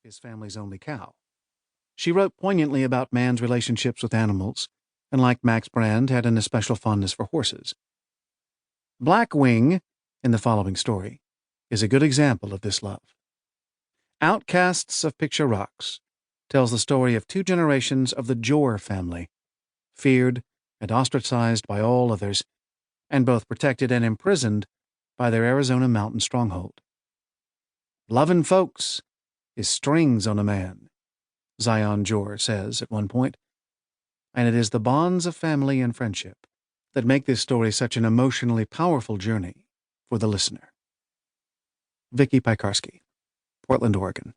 his family's only cow. She wrote poignantly about man's relationships with animals, and like Max Brand, had an especial fondness for horses. Blackwing, in the following story, is a good example of this love. Outcasts of Picture Rocks tells the story of 2 generations of the Jore family, feared and ostracized by all others, and both protected and imprisoned by their Arizona mountain stronghold. "Lovin' folks is strings on a man," Zion Jore says at one point, and it is the bonds of family and friendship that make this story such an emotionally powerful journey for the listener. Vicky Piekarski, Portland, Oregon.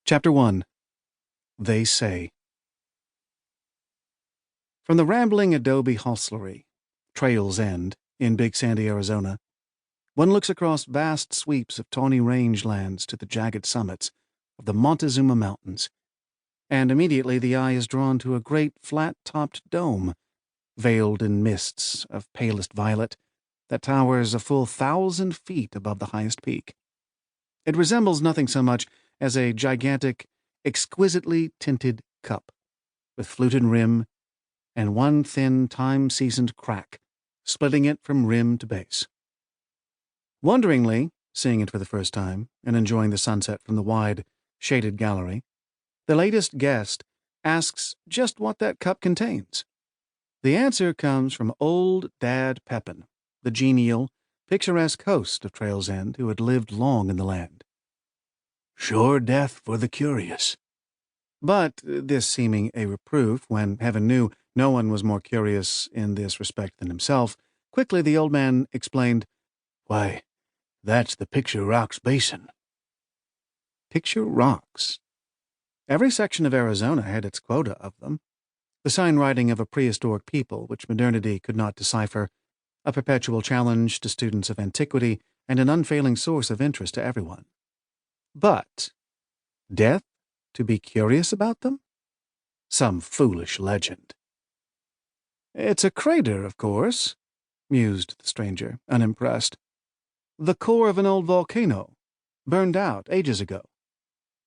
Chapter 1. They Say. From the rambling adobe hostelry, Trail's End, in Big Sandy, Arizona, one looks across vast sweeps of tawny rangelands to the jagged summits of the Montezuma Mountains, and immediately the eye is drawn to a great flat-topped dome, veiled in mists of palest violet, that towers a full 1,000 feet above the highest peak. It resembles nothing so much as a gigantic, exquisitely tinted cup, with fluted rim and one thin, time-seasoned crack, splitting it from rim to base. Wonderingly, seeing it for the first time, and enjoying the sunset from the wide, shaded gallery, the latest guest asks just what that cup contains. The answer comes from old Dad Pepin, the genial, picturesque host of Trail's End who had lived long in the land. "Sure death for the curious." But this seeming a reproof, when heaven knew no one was more curious in this respect than himself, quickly the old man explained, "Why, that's the Picture Rocks basin." Picture Rocks. Every section of Arizona had its quota of them, the sign-writing of a prehistoric people which modernity could not decipher, a perpetual challenge to students of antiquity, and an unfailing source of interest to everyone. But death to be curious about them? Some foolish legend. "It's a crater, of course," mused the stranger, unimpressed. "The core of an old volcano, burned out ages ago."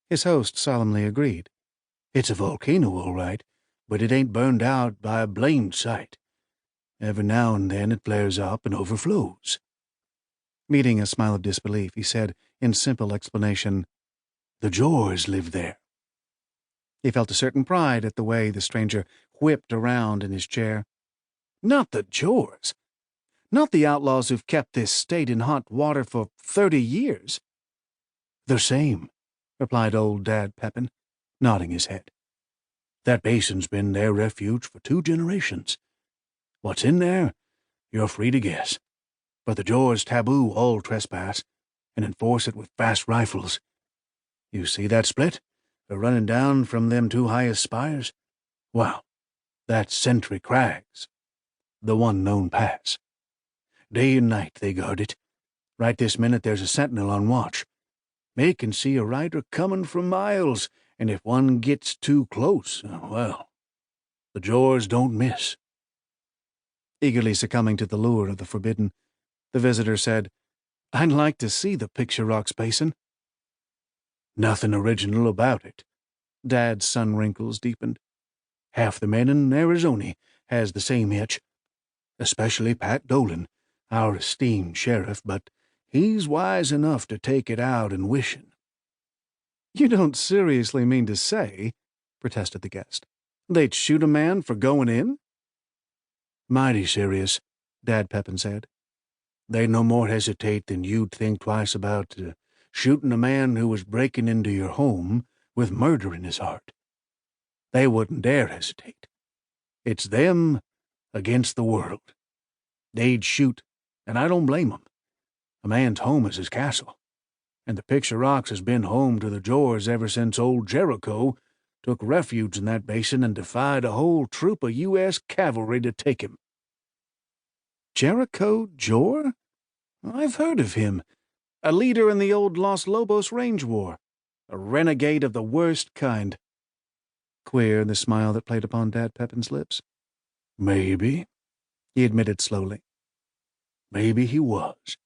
His host solemnly agreed. "It's a volcano, all right, but it ain't burned out by a blamed sight. Every now and then it flares up and overflows." Meeting a smile of disbelief, he said, in simple explanation, "The Jores live there." He felt a certain pride at the way the stranger whipped around in his chair. "Not the Jores? Not the outlaws who've kept this state in hot water for 30 years? "The same," replied old Dad Pepin, nodding his head. "That basin's been their refuge for 2 generations. What's in there, you're free to guess. But the Jores taboo all trespass and enforce it with fast rifles. You see that split running down from them 2 highest spires? Well, that's Sentry Crags, the one known pass. Day and night they guard it. Right this minute there's a sentinel on watch. They can see a rider coming from miles, and if one gets too close, well, the Jores don't miss." Eagerly succumbing to the lure of the forbidden, the visitor said, "I'd like to see the Picture Rocks basin." "Nothing original about it." Dad's sun wrinkles deepened. "Half the men in Arizona has the same itch, especially Pat Dolan, our esteemed sheriff, but he's wise enough to take it out in wishing." "You don't seriously mean to say," protested the guest, "they'd shoot a man for going in?" "Mighty serious," Dad Pepin said. "They'd no more hesitate than you'd think twice about shooting a man who was breaking into your home with murder in his heart. They wouldn't dare hesitate. It's them against the world. They'd shoot, and I don't blame 'em. A man's home is his castle, and the Picture Rocks has been home to the Jores ever since old Jericho took refuge in that basin and defied a whole troop of U.S. cavalry to take him." "Jericho Jore? I've heard of him. A leader in the old Los Lobos Range War. A renegade of the worst kind." Queer, the smile that played upon Dad Pepin's lips. "Maybe," he admitted slowly. "Maybe he was.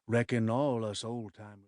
Reckon all us old-timers